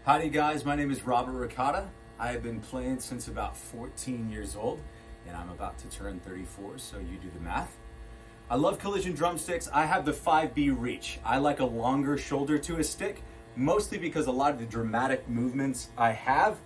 Howdy guys, my name is Robert Ricotta. I have been playing since about 14 years old and I'm about to turn 34, so you do the math. I love Collision Drumsticks. I have the 5B reach. I like a longer shoulder to a stick, mostly because a lot of the dramatic movements I have,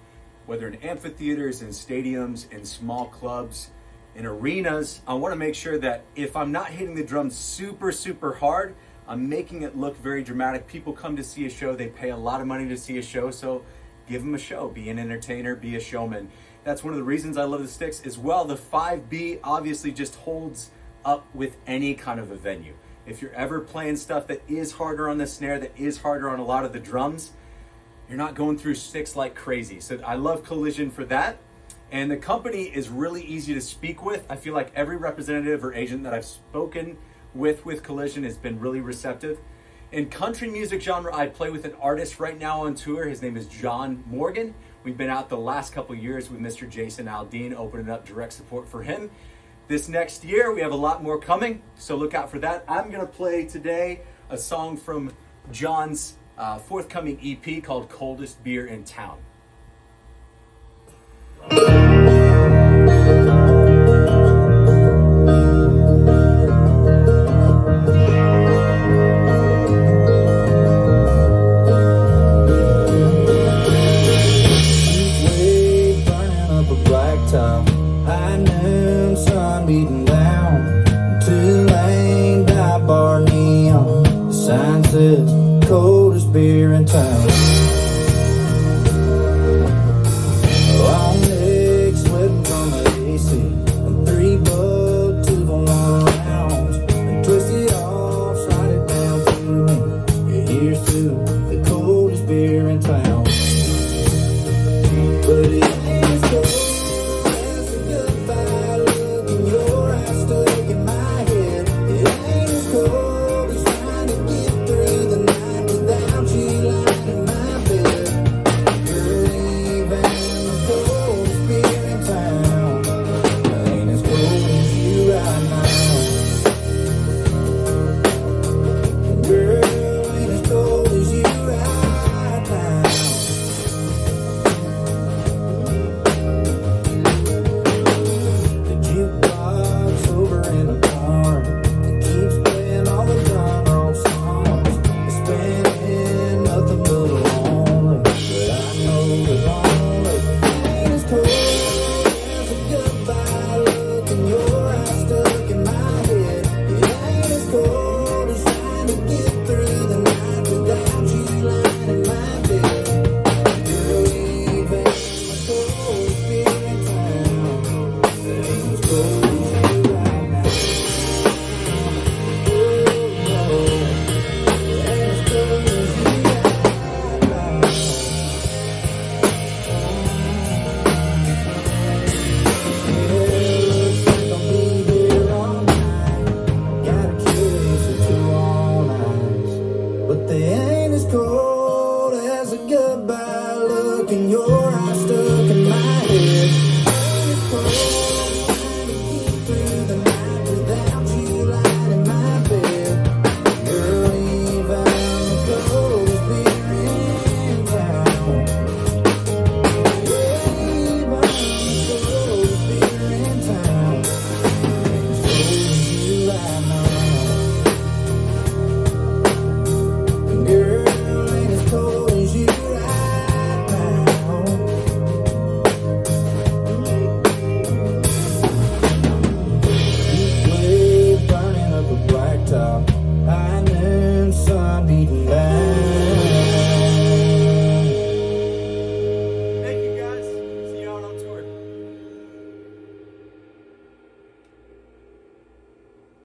whether in amphitheaters, in stadiums, in small clubs, in arenas, I want to make sure that if I'm not hitting the drums super hard, I'm making it look very dramatic. People come to see a show, they pay a lot of money to see a show, so give them a show. Be an entertainer, be a showman. That's one of the reasons I love the sticks as well. The 5B obviously just holds up with any kind of a venue. If you're ever playing stuff that is harder on the snare, that is harder on a lot of the drums, you're not going through sticks like crazy. So I love Collision for that. And the company is really easy to speak with. I feel like every representative or agent that I've spoken with Collision has been really receptive. In country music genre, I play with an artist right now on tour. His name is John Morgan. We've been out the last couple years with Mr. Jason Aldean, opening up direct support for him. This next year, we have a lot more coming, so look out for that. I'm gonna play today a song from John's forthcoming EP called Coldest Beer in Town. Beating down, 2-lane dive bar neon. The sign says coldest beer in town.